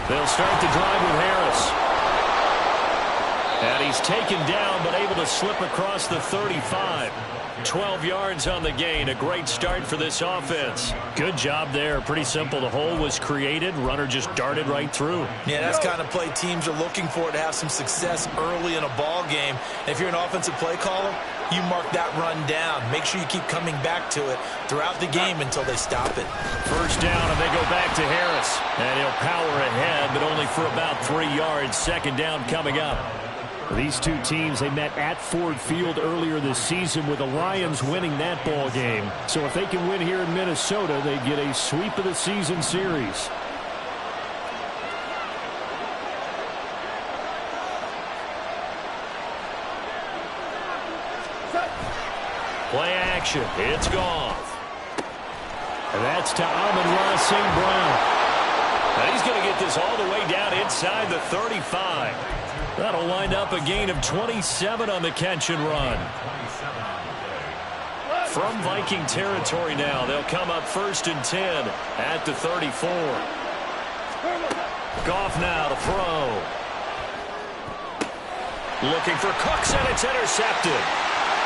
They'll start the drive with Harris. And he's taken down, but able to slip across the 35. 12 yards on the gain. A great start for this offense. Good job there. Pretty simple. The hole was created. Runner just darted right through. Yeah, that's kind of play teams are looking for to have some success early in a ball game. If you're an offensive play caller, you mark that run down. Make sure you keep coming back to it throughout the game until they stop it. First down, and they go back to Harris. And he'll power ahead, but only for about 3 yards. Second down coming up. These two teams, they met at Ford Field earlier this season with the Lions winning that ball game. So if they can win here in Minnesota, they get a sweep of the season series. Play action. It's Goff. And that's to Amon-Ra St. Brown. Now he's going to get this all the way down inside the 35. That'll wind up a gain of 27 on the catch and run. From Viking territory now, they'll come up 1st and 10 at the 34. Goff now to throw. Looking for Cooks, and it's intercepted.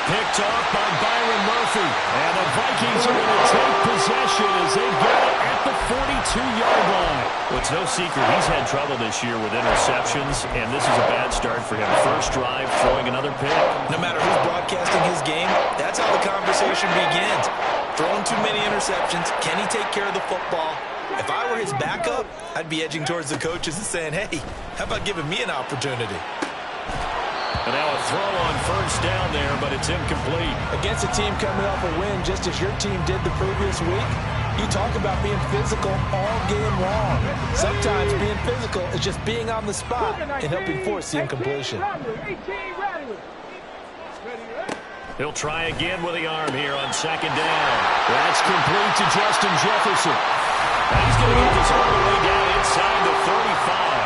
Picked off by Byron Murphy. And the Vikings are going to take possession as they get it at the 42-yard line. Well, it's no secret he's had trouble this year with interceptions, and this is a bad start for him. First drive, throwing another pick. No matter who's broadcasting his game, that's how the conversation begins. Throwing too many interceptions. Can he take care of the football? If I were his backup, I'd be edging towards the coaches and saying, hey, how about giving me an opportunity? And now a throw on first down there, but it's incomplete. Against a team coming off a win, just as your team did the previous week, you talk about being physical all game long. Sometimes being physical is just being on the spot and helping force the incompletion. He'll try again with the arm here on second down. That's complete to Justin Jefferson. And he's going to get this all the way down inside the 35.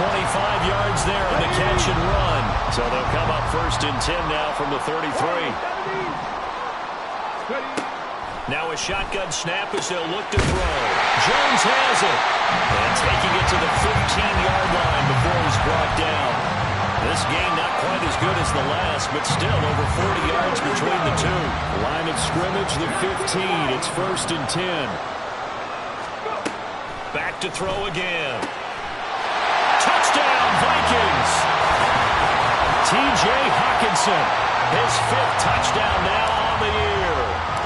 25 yards there on the catch and run. So they'll come up 1st and 10 now from the 33. Now a shotgun snap as they'll look to throw. Jones has it. And taking it to the 15-yard line before he's brought down. This game not quite as good as the last, but still over 40 yards between the two. Line of scrimmage, the 15. It's 1st and 10. Back to throw again. Touchdown, Vikings! T.J. Hawkinson, his 5th touchdown now on the year.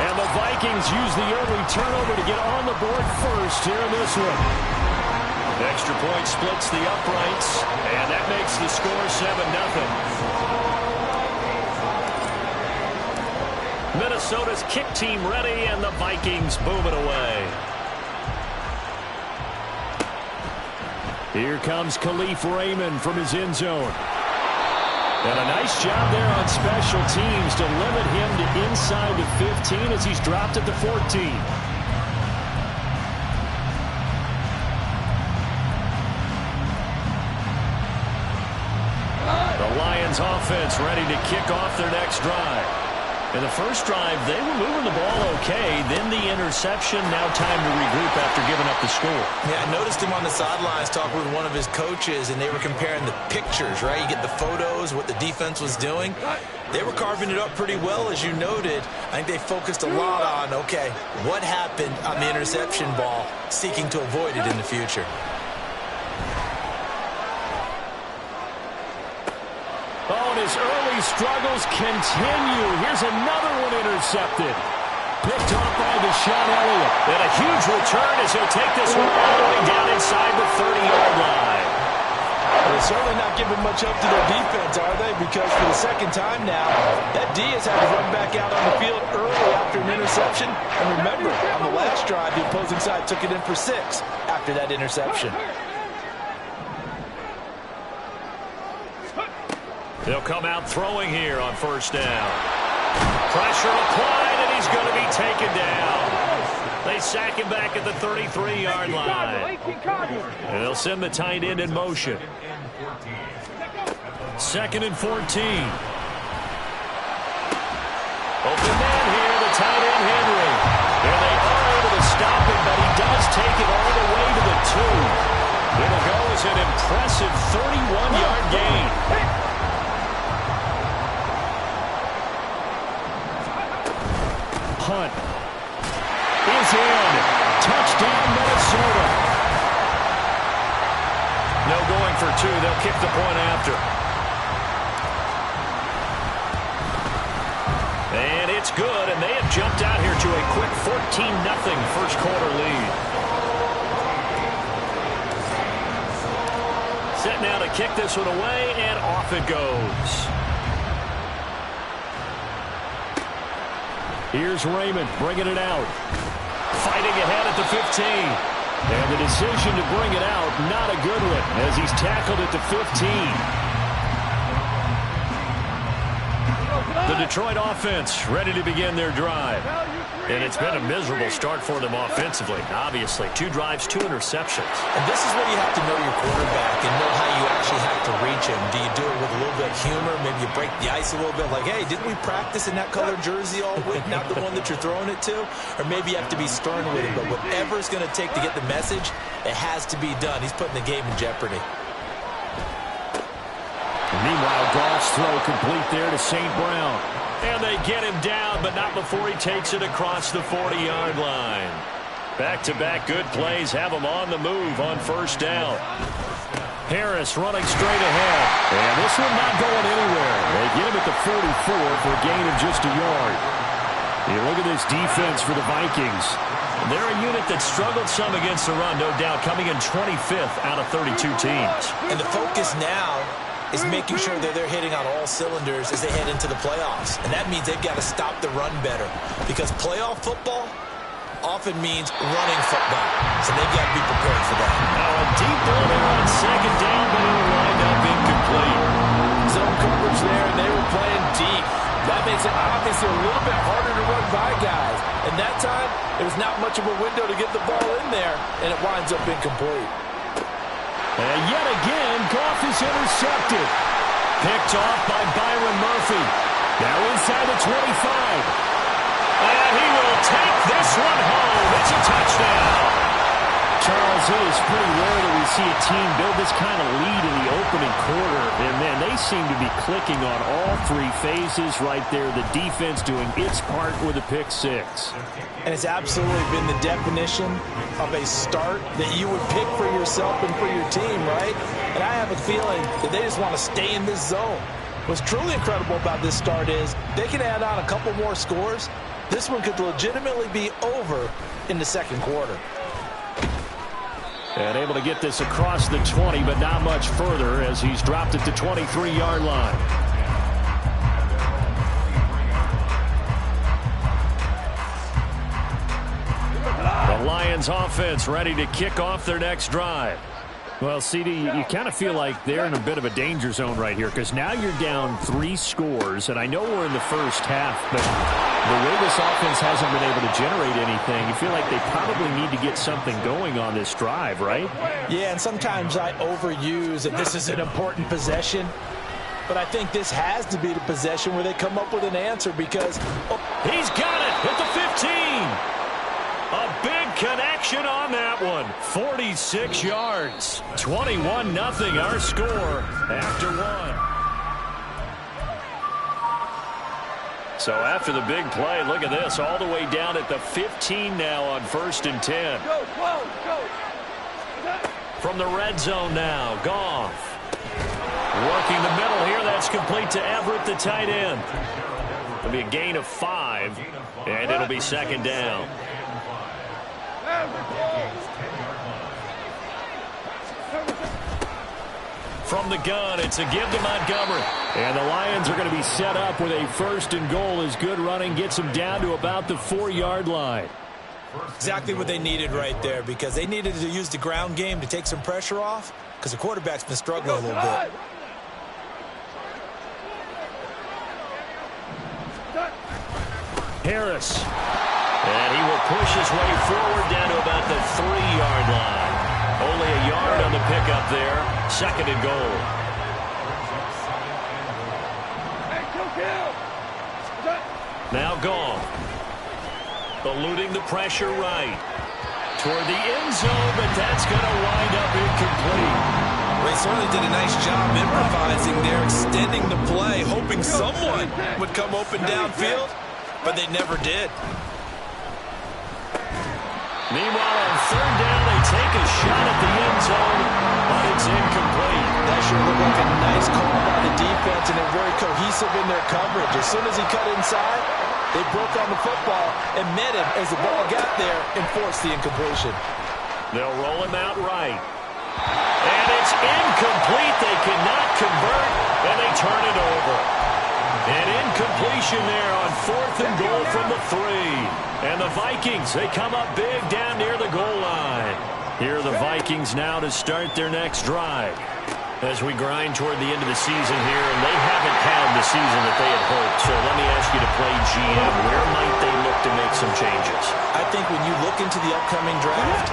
And the Vikings use the early turnover to get on the board first here in this one. Extra point splits the uprights, and that makes the score 7-0. Minnesota's kick team ready, and the Vikings boom it away. Here comes Khalif Raymond from his end zone. And a nice job there on special teams to limit him to inside the 15 as he's dropped at the 14. The Lions offense ready to kick off their next drive. In the first drive, they were moving the ball okay. Then the interception. Now time to regroup after giving up the score. Yeah, I noticed him on the sidelines talking with one of his coaches, and they were comparing the pictures, right? You get the photos, what the defense was doing. They were carving it up pretty well, as you noted. I think they focused a lot on, okay, what happened on the interception ball, seeking to avoid it in the future. Oh, and his early struggles continue. Here's another one intercepted. Picked off by Deshaun Elliott. And a huge return as he'll take this one all the way down inside the 30-yard line. They're certainly not giving much up to their defense, are they? Because for the second time now, that D has had to run back out on the field early after an interception. And remember, on the last drive, the opposing side took it in for 6 after that interception. They'll come out throwing here on first down. Pressure applied, and he's going to be taken down. They sack him back at the 33-yard line. And they'll send the tight end in motion. 2nd and 14. Open man here, the tight end Henry. And they are able to stop him, but he does take it all the way is in. Touchdown, Minnesota. No going for two. They'll kick the point after. And it's good, and they have jumped out here to a quick 14-0 first quarter lead. Set now to kick this one away, and off it goes. Here's Raymond bringing it out. Fighting ahead at the 15. And the decision to bring it out, not a good one, as he's tackled at the 15. The Detroit offense ready to begin their drive. And it's been a miserable start for them offensively, obviously. 2 drives, 2 interceptions. And this is where you have to know your quarterback and know how you actually have to reach him. Do you do it with a little bit of humor? Maybe you break the ice a little bit, like, hey, didn't we practice in that colored jersey all week, not the one that you're throwing it to? Or maybe you have to be stern with him. But whatever it's going to take to get the message, it has to be done. He's putting the game in jeopardy. Meanwhile, Goff's throw complete there to St. Brown. And they get him down, but not before he takes it across the 40-yard line. Back-to-back good plays have him on the move on first down. Harris running straight ahead. And this one not going anywhere. They get him at the 44 for a gain of just a yard. You look at this defense for the Vikings. They're a unit that struggled some against the run, no doubt, coming in 25th out of 32 teams. And the focus now is making sure that they're hitting on all cylinders as they head into the playoffs. And that means they've got to stop the run better, because playoff football often means running football. So they've got to be prepared for that. Now a deep ball there on second down, but it'll wind up incomplete. Zone coverage there, and they were playing deep. That makes it obviously a little bit harder to run by guys. And that time, there's not much of a window to get the ball in there, and it winds up incomplete. And yet again, Goff is intercepted. Picked off by Byron Murphy. Now inside the 25. And he will take this one home. It's a touchdown. Charles, it is pretty rare that we see a team build this kind of lead in the opening quarter. And, man, they seem to be clicking on all 3 phases right there. The defense doing its part with a pick 6. And it's absolutely been the definition of a start that you would pick for yourself and for your team, right? And I have a feeling that they just want to stay in this zone. What's truly incredible about this start is they can add on a couple more scores. This one could legitimately be over in the second quarter. And able to get this across the 20, but not much further as he's dropped at the 23-yard line. The Lions offense ready to kick off their next drive. Well, CD, you kind of feel like they're in a bit of a danger zone right here, because now you're down 3 scores, and I know we're in the first half, but the way this offense hasn't been able to generate anything, you feel like they probably need to get something going on this drive, right? Yeah, and sometimes I overuse that this is an important possession, but I think this has to be the possession where they come up with an answer, because he's got it at the 15. A big connection on that one. 46 yards. 21-0 our score after 1. So after the big play, look at this. All the way down at the 15 now on 1st and 10. From the red zone now, Goff. Working the middle here. That's complete to Everett, the tight end. It'll be a gain of 5, and it'll be second down. From the gun, it's a give to Montgomery. And the Lions are going to be set up with a 1st and goal as good running gets them down to about the 4-yard line. Exactly what they needed right there, because they needed to use the ground game to take some pressure off, because the quarterback's been struggling a little bit. Harris. And he will push his way forward down to about the 3-yard line. Only a yard on the pickup there. 2nd and goal. Now Goff. Eluding the pressure right. Toward the end zone, but that's going to wind up incomplete. They certainly did a nice job improvising there, extending the play, hoping someone would come open downfield, but they never did. Meanwhile, on third down, they take a shot at the end zone, but it's incomplete. That sure looked like a nice call by the defense, and they're very cohesive in their coverage. As soon as he cut inside, they broke on the football and met him as the ball got there and forced the incompletion. They'll roll him out right. And it's incomplete. They cannot convert, and they turn it over. An incompletion there on 4th and goal from the 3. And the Vikings, they come up big down near the goal line. Here are the Vikings now to start their next drive. As we grind toward the end of the season here, and they haven't had the season that they had hoped. So let me ask you to play GM. Where might they look to make some changes? I think when you look into the upcoming draft,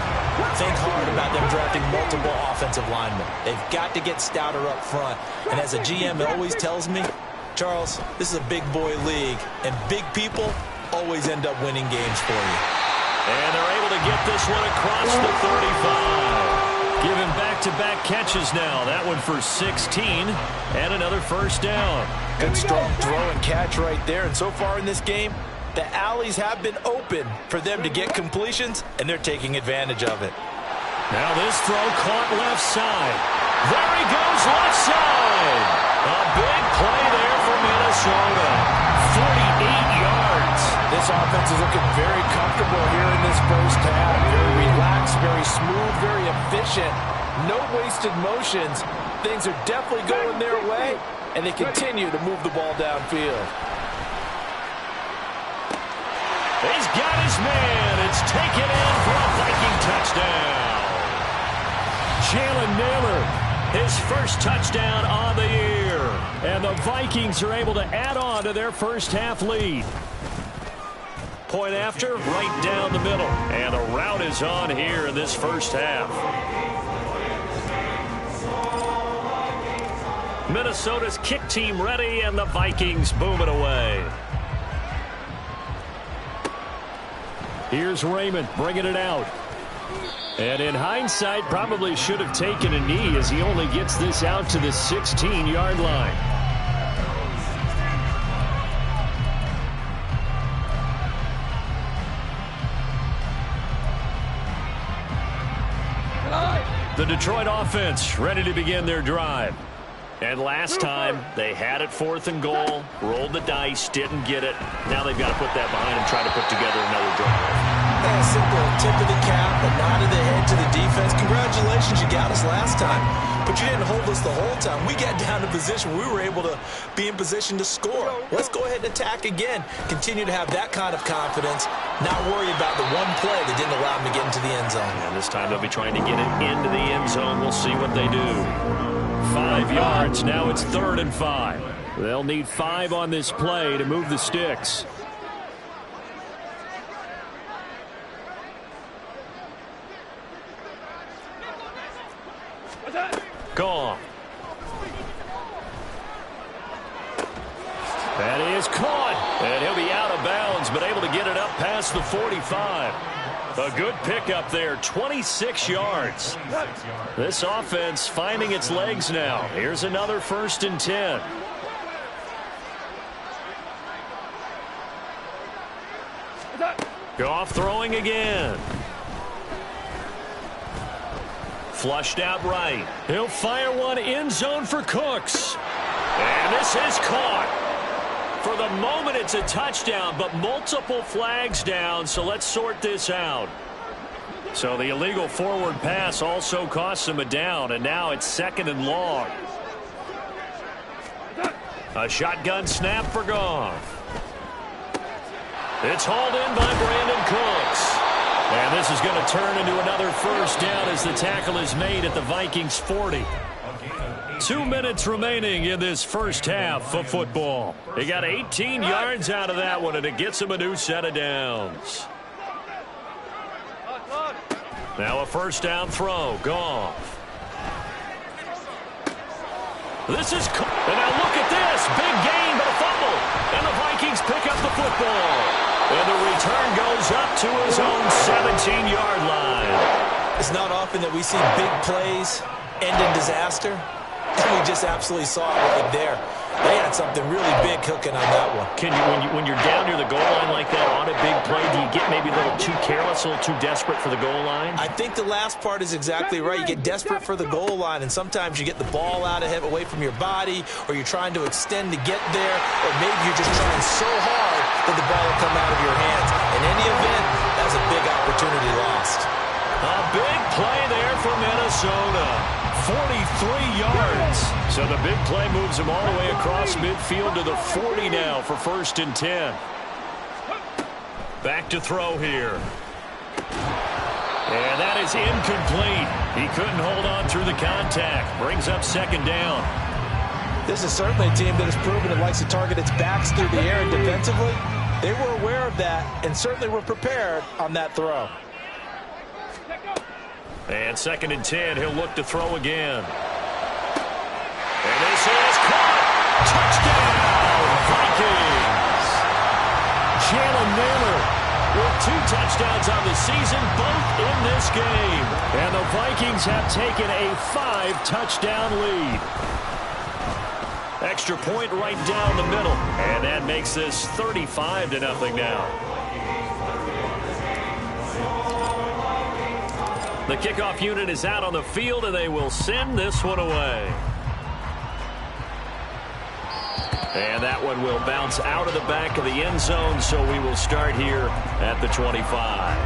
think hard about them drafting multiple offensive linemen. They've got to get stouter up front. And as a GM always tells me, Charles, this is a big boy league, and big people always end up winning games for you. And they're able to get this one across the 35. Give him back-to-back catches now. That one for 16 and another first down. Good strong throw and catch right there. And so far in this game, the alleys have been open for them to get completions, and they're taking advantage of it. Now this throw caught left side. There he goes left side. A big play there for Minnesota. 48 yards. This offense is looking very comfortable here in this first half. Very relaxed, very smooth, very efficient. No wasted motions. Things are definitely going their way, and they continue to move the ball downfield. He's got his man. It's taken in for a Viking touchdown. Jalen Naylor, his first touchdown on the year. And the Vikings are able to add on to their first half lead. Point after, right down the middle. And the route is on here in this first half. Minnesota's kick team ready, and the Vikings boom it away. Here's Raymond bringing it out. And in hindsight, probably should have taken a knee as he only gets this out to the 16-yard line. The Detroit offense ready to begin their drive. And last time, they had it 4th and goal, rolled the dice, didn't get it. Now they've got to put that behind them, try to put together another drive. A simple tip of the cap, a nod of the head to the defense. Congratulations, you got us last time. But you didn't hold us the whole time. We got down to position. We were able to be in position to score. Let's go ahead and attack again. Continue to have that kind of confidence. Not worry about the one play that didn't allow them to get into the end zone. And this time they'll be trying to get it into the end zone. We'll see what they do. 5 yards. Now it's 3rd and 5. They'll need 5 on this play to move the sticks. Gone. That is caught. And he'll be out of bounds, but able to get it up past the 45. A good pickup there, 26 yards. This offense finding its legs now. Here's another 1st and 10. Goff throwing again. Flushed out right. He'll fire one end zone for Cooks. And this is caught. For the moment, it's a touchdown, but multiple flags down, so let's sort this out. So the illegal forward pass also costs him a down, and now it's 2nd and long. A shotgun snap for Goff. It's hauled in by Brandon Cooks. And this is going to turn into another first down as the tackle is made at the Vikings 40. 2 minutes remaining in this first half of football. He got 18 yards out of that one, and it gets him a new set of downs. Now a first down throw. Goff. This is... And now look at this. Big gain, but a fumble. And the Vikings pick up the football. And the return goes up to his own 17-yard line. It's not often that we see big plays end in disaster. And we just absolutely saw it right there. They had something really big cooking on that one. Can you, when you're down near the goal line like that on a big play, do you get maybe a little too careless, a little too desperate for the goal line? I think the last part is exactly right. You get desperate for the goal line, and sometimes you get the ball out ahead, away from your body, or you're trying to extend to get there, or maybe you're just trying so hard that the ball will come out of your hands. In any event, that's a big opportunity lost. A big play there for Minnesota. 43 yards. So the big play moves him all the way across midfield to the 40 now for 1st and 10. Back to throw here. And that is incomplete. He couldn't hold on through the contact. Brings up 2nd down. This is certainly a team that has proven it likes to target its backs through the air and defensively. They were aware of that and certainly were prepared on that throw. And 2nd and 10, he'll look to throw again. And this is caught. Touchdown, Vikings. Jalen Naylor with 2 touchdowns on the season, both in this game. And the Vikings have taken a 5-touchdown lead. Extra point right down the middle. And that makes this 35-0 now. The kickoff unit is out on the field, and they will send this one away. And that one will bounce out of the back of the end zone, so we will start here at the 25.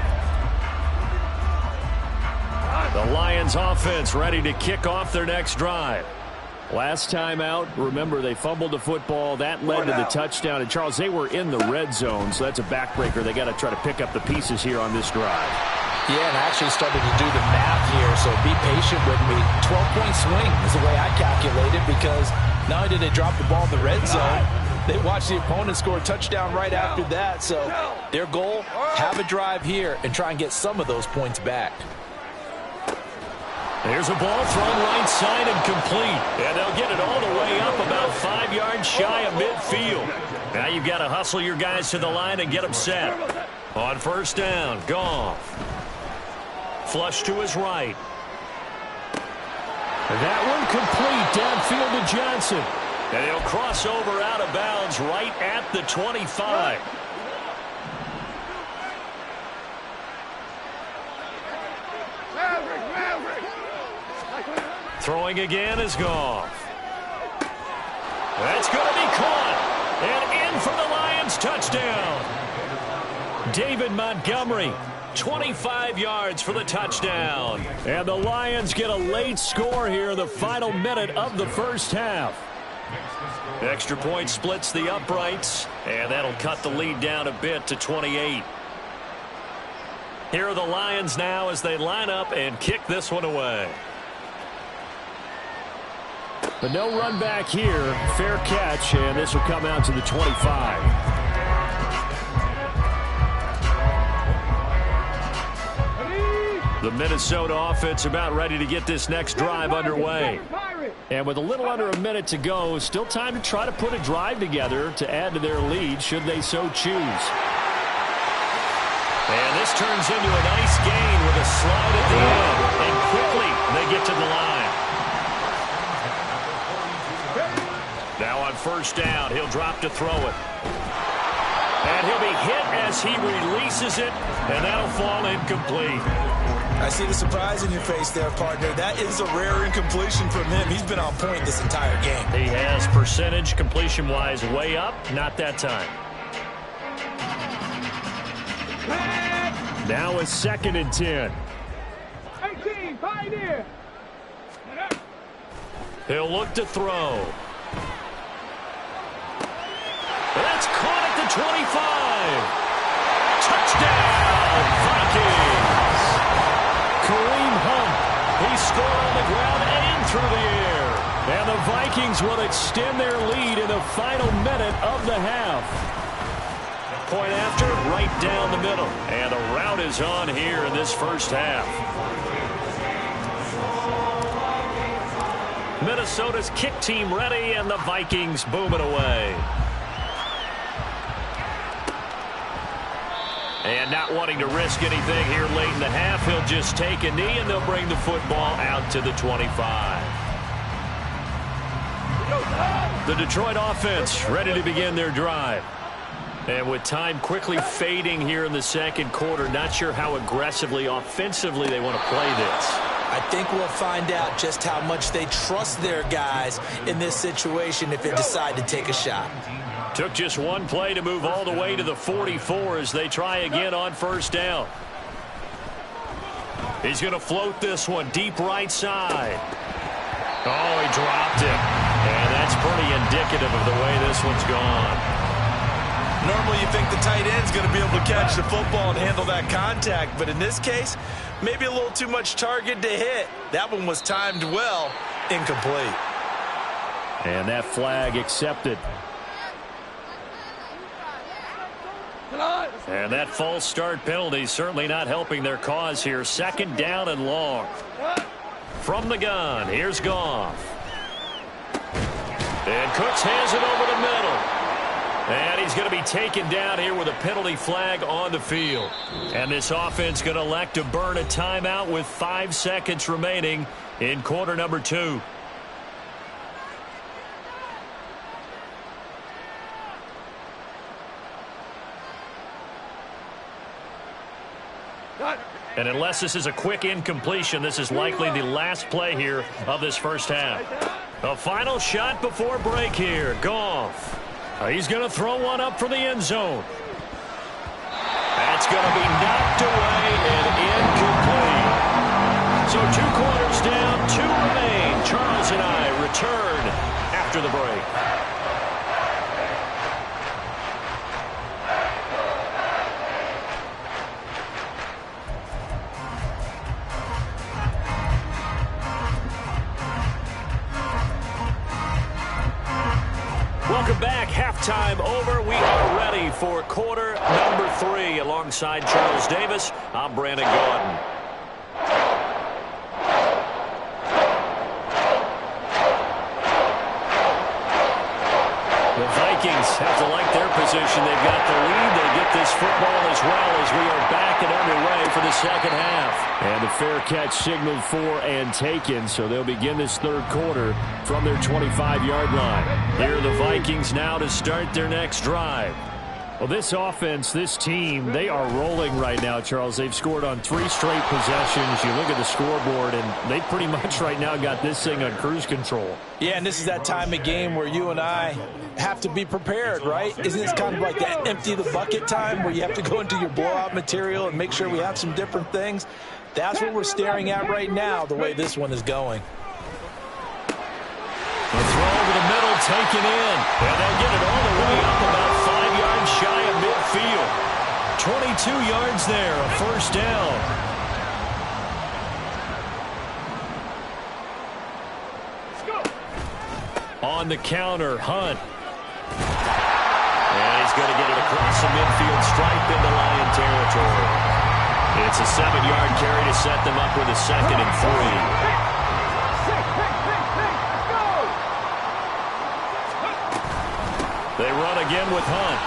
The Lions offense ready to kick off their next drive. Last time out, remember, they fumbled the football. That led to the touchdown. And, Charles, they were in the red zone, so that's a backbreaker. They got to try to pick up the pieces here on this drive. Yeah, and I actually started to do the math here, so be patient with me. 12-point swing is the way I calculate it, because not only did they drop the ball in the red zone, they watched the opponent score a touchdown right after that. So their goal, have a drive here and try and get some of those points back. There's a ball thrown right side and complete. And they'll get it all the way up about 5 yards shy of midfield. Now you've got to hustle your guys to the line and get them set. On 1st down, Goff. Flush to his right. That one complete downfield to Johnson. And he'll cross over out of bounds right at the 25. Throwing again is Goff. That's going to be caught. And in for the Lions touchdown. David Montgomery. 25 yards for the touchdown. And the Lions get a late score here in the final minute of the 1st half. Extra point splits the uprights, and that'll cut the lead down a bit to 28. Here are the Lions now as they line up and kick this one away. But no run back here. Fair catch, and this will come out to the 25. The Minnesota offense about ready to get this next drive underway. And with a little under a minute to go, still time to try to put a drive together to add to their lead should they so choose. And this turns into a nice gain with a slide at the end. And quickly they get to the line. Now on 1st down, he'll drop to throw it. And he'll be hit as he releases it, and that'll fall incomplete. I see the surprise in your face there, partner. That is a rare incompletion from him. He's been on point this entire game. He has percentage completion-wise way up. Not that time. Now it's 2nd and 10. 18, Pioneer. He'll look to throw. That's caught at the 25. Touchdown, Vikings. Kareem Hunt. He scored on the ground and through the air. And the Vikings will extend their lead in the final minute of the half. Point after, right down the middle. And the rout is on here in this 1st half. Minnesota's kick team ready, and the Vikings boom it away. And not wanting to risk anything here late in the half, he'll just take a knee, and they'll bring the football out to the 25. The Detroit offense ready to begin their drive. And with time quickly fading here in the second quarter, not sure how aggressively, offensively they want to play this. I think we'll find out just how much they trust their guys in this situation if they decide to take a shot. Took just one play to move all the way to the 44 as they try again on first down. He's going to float this one deep right side. Oh, he dropped it. And that's pretty indicative of the way this one's gone. Normally you think the tight end's going to be able to catch the football and handle that contact, but in this case, maybe a little too much target to hit. That one was timed well, incomplete. And that flag accepted. And that false start penalty certainly not helping their cause here. Second down and long. From the gun, here's Goff. And Cooks has it over the middle. And he's going to be taken down here with a penalty flag on the field. And this offense going to elect to burn a timeout with 5 seconds remaining in quarter number 2. And unless this is a quick incompletion, this is likely the last play here of this first half. A final shot before break here. Goff. He's going to throw one up for the end zone. That's going to be knocked away and incomplete. So 2 quarters down, 2 remain. Charles and I return after the break. Welcome back. Halftime over. We are ready for quarter number 3. Alongside Charles Davis, I'm Brandon Gaudin. The Vikings have to like their position. They've got the lead. They get this football as well as we are back and underway for the second half. And the fair catch signaled for and taken, so they'll begin this third quarter from their 25-yard line. Here are the Vikings now to start their next drive. Well, this offense, this team, they are rolling right now, Charles. They've scored on 3 straight possessions. You look at the scoreboard, and they pretty much right now got this thing on cruise control. Yeah, and this is that time of game where you and I have to be prepared, right? Isn't this kind of like that empty the bucket time where you have to go into your blowout material and make sure we have some different things? That's what we're staring at right now, the way this one is going. The throw over the middle, taken in. And they get it all the way up about 5 yards shy of midfield. 22 yards there, a first down. On the counter, Hunt. And he's going to get it across the midfield stripe into Lion territory. It's a 7-yard carry to set them up with a 2nd and 3. They run again with Hunt.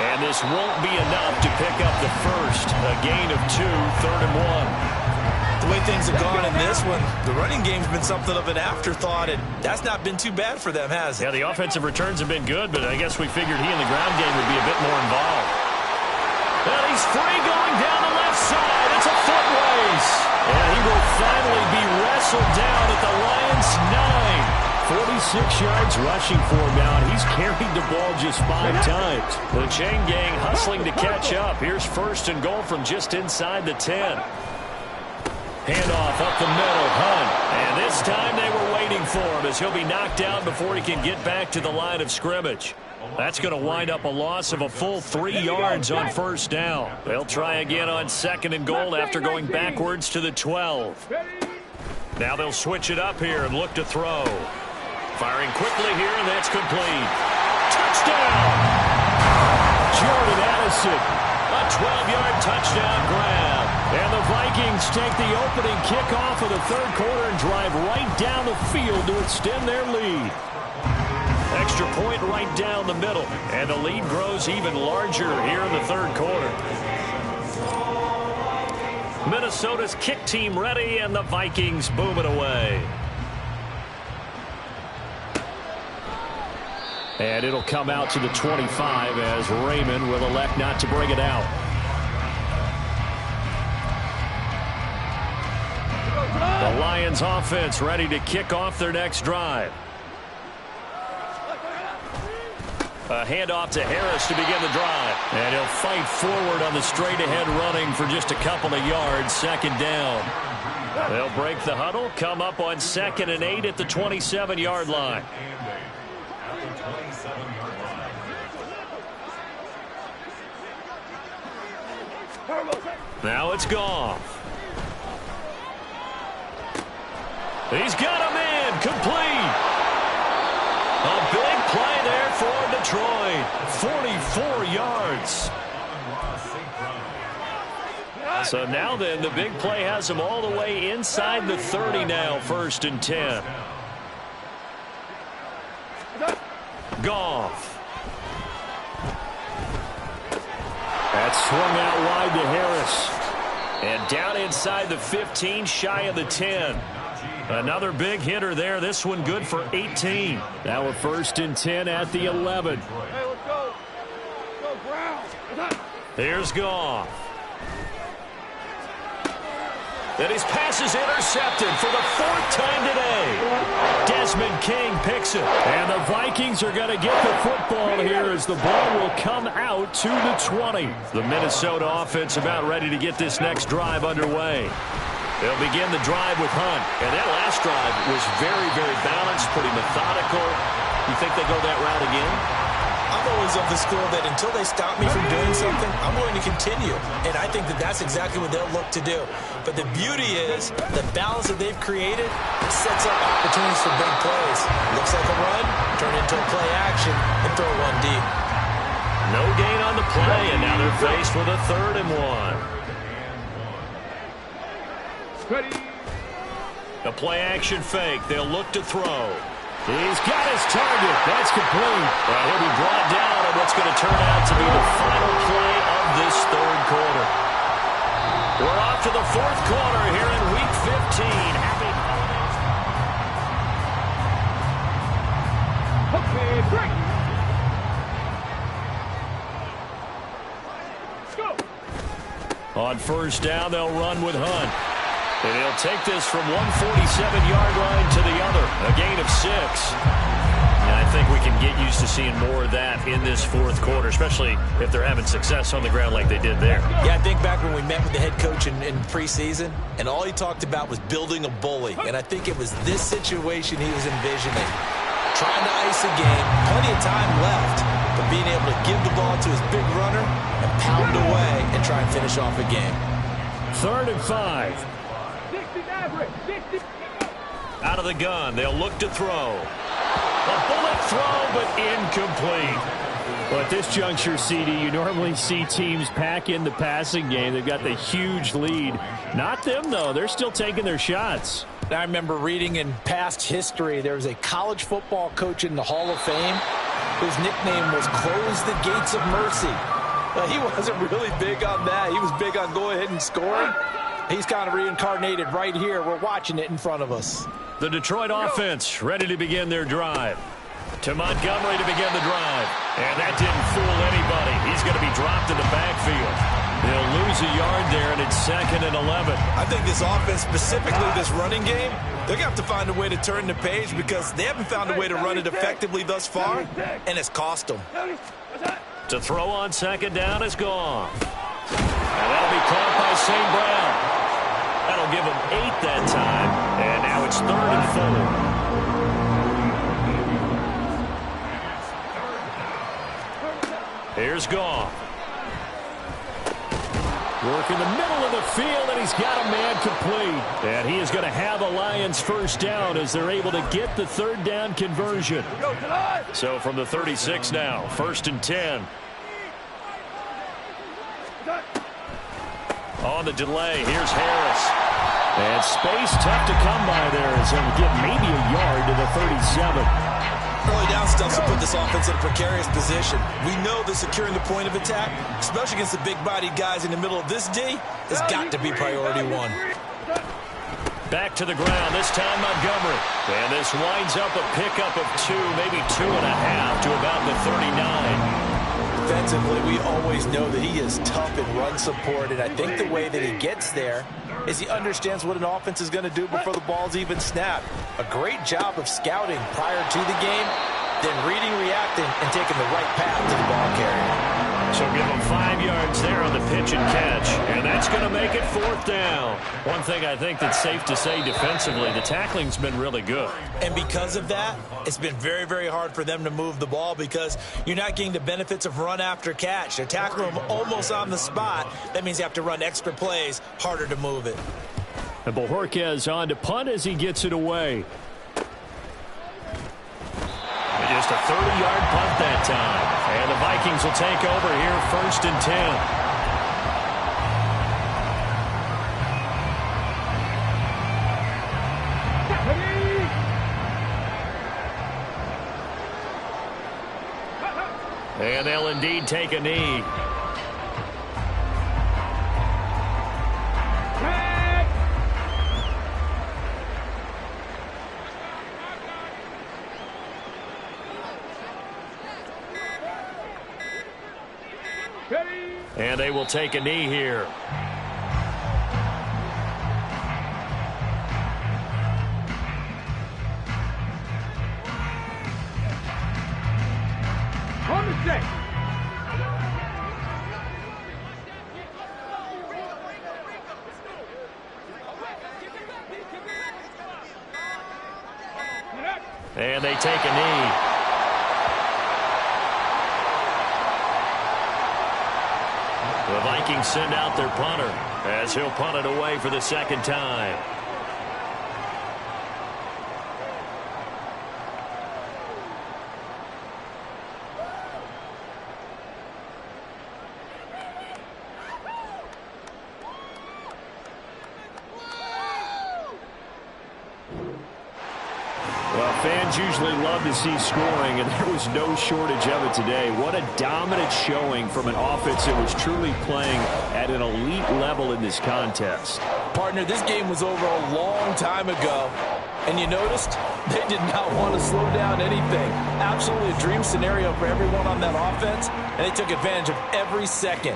And this won't be enough to pick up the first. A gain of 2, 3rd and 1. The way things have gone in this one, the running game's been something of an afterthought, and that's not been too bad for them, has it? Yeah, the offensive returns have been good, but I guess we figured he in the ground game would be a bit more involved. And he's free going down the left side. It's a foot race. And he will finally be wrestled down at the Lions' 9. 46 yards rushing for him now, and he's carried the ball just 5 times. The chain gang hustling to catch up. Here's 1st and goal from just inside the 10. Handoff up the middle, Hunt. And this time they were waiting for him as he'll be knocked out before he can get back to the line of scrimmage. That's going to wind up a loss of a full 3 yards on first down. They'll try again on 2nd and goal after going backwards to the 12. Now they'll switch it up here and look to throw. Firing quickly here, and that's complete. Touchdown! Jordan Addison, a 12-yard touchdown grab. And the Vikings take the opening kickoff of the third quarter and drive right down the field to extend their lead. Extra point right down the middle, and the lead grows even larger here in the third quarter. Minnesota's kick team ready, and the Vikings boom it away. And it'll come out to the 25 as Raymond will elect not to bring it out. The Lions offense ready to kick off their next drive. A handoff to Harris to begin the drive. And he'll fight forward on the straight-ahead running for just a couple of yards. Second down. They'll break the huddle, come up on 2nd and 8 at the 27-yard line. Now it's Goff. He's got him in. Complete. A big play there for Detroit. 44 yards. So now then, the big play has him all the way inside the 30 now. 1st and 10. Goff. That's swung out wide to Harris. And down inside the 15, shy of the 10. Another big hitter there. This one good for 18. Now a 1st and 10 at the 11. Hey, let's go. Let's go, Brown. Here's Goff. And his pass is intercepted for the 4th time today. Desmond King picks it. And the Vikings are going to get the football here as the ball will come out to the 20. The Minnesota offense about ready to get this next drive underway. They'll begin the drive with Hunt. And that last drive was very, very balanced, pretty methodical. You think they go that route again? I'm always of the school that until they stop me from doing something, I'm going to continue. And I think that that's exactly what they'll look to do. But the beauty is the balance that they've created sets up opportunities for big plays. Looks like a run, turn into a play action, and throw one deep. No gain on the play, and now they're faced with a 3rd and 1. Ready. A play action fake. They'll look to throw. He's got his target. That's complete. He'll be brought down on what's going to turn out to be the final play of this 3rd quarter. We're off to the 4th quarter here in Week 15. Okay, break. Let's go. On 1st down, they'll run with Hunt. And he'll take this from 147-yard line to the other. A gain of 6. And I think we can get used to seeing more of that in this 4th quarter, especially if they're having success on the ground like they did there. Yeah, I think back when we met with the head coach in preseason, and all he talked about was building a bully. And I think it was this situation he was envisioning. Trying to ice a game, plenty of time left, but being able to give the ball to his big runner and pound away and try and finish off a game. 3rd and 5. Out of the gun, they'll look to throw. A bullet throw, but incomplete. Well, at this juncture, CD, you normally see teams pack in the passing game. They've got the huge lead. Not them, though. They're still taking their shots. I remember reading in past history, there was a college football coach in the Hall of Fame whose nickname was Close the Gates of Mercy. He wasn't really big on that. He was big on go ahead and scoring. He's kind of reincarnated right here. We're watching it in front of us. The Detroit offense ready to begin their drive. To Montgomery to begin the drive. And that didn't fool anybody. He's going to be dropped in the backfield. They'll lose a yard there, and it's 2nd and 11. I think this offense, specifically this running game, they're going to have to find a way to turn the page because they haven't found a way to run it effectively thus far, and it's cost them. To throw on 2nd down is gone. And that'll be caught by St. Brown. That'll give him 8 that time, and now it's 3rd and 4. Here's Goff. Work in the middle of the field, and he's got a man complete. And he is going to have a Lions 1st down as they're able to get the 3rd down conversion. So from the 36 now, 1st and 10. On the delay, here's Harris. And space tough to come by there as he'll get maybe a yard to the 37. Early down stuff to put this offense in a precarious position. We know that securing the point of attack, especially against the big-bodied guys in the middle of this D, has got to be priority 1. Back to the ground, this time Montgomery. And this winds up a pickup of 2, maybe 2.5 to about the 39. Defensively, we always know that he is tough in run support, and I think the way that he gets there is he understands what an offense is going to do before the ball's even snapped. A great job of scouting prior to the game, then reading, reacting, and taking the right path to the ball carrier. So give him 5 yards there on the pitch and catch, and that's going to make it 4th down. One thing I think that's safe to say defensively, the tackling's been really good. And because of that, it's been very, very hard for them to move the ball because you're not getting the benefits of run after catch. They're tackling him almost on the spot. That means you have to run extra plays, harder to move it. And Bojorquez on to punt as he gets it away. Just a 30-yard punt that time. And the Vikings will take over here 1st and 10. And they'll indeed take a knee. And they will take a knee here. On the set. And they take a knee. The Vikings send out their punter as he'll punt it away for the 2nd time. Well, fans usually love to see scoring, and there was no shortage of it today. What a dominant showing from an offense that was truly playing at an elite level in this contest. Partner, this game was over a long time ago, and you noticed they did not want to slow down anything. Absolutely a dream scenario for everyone on that offense, and they took advantage of every second.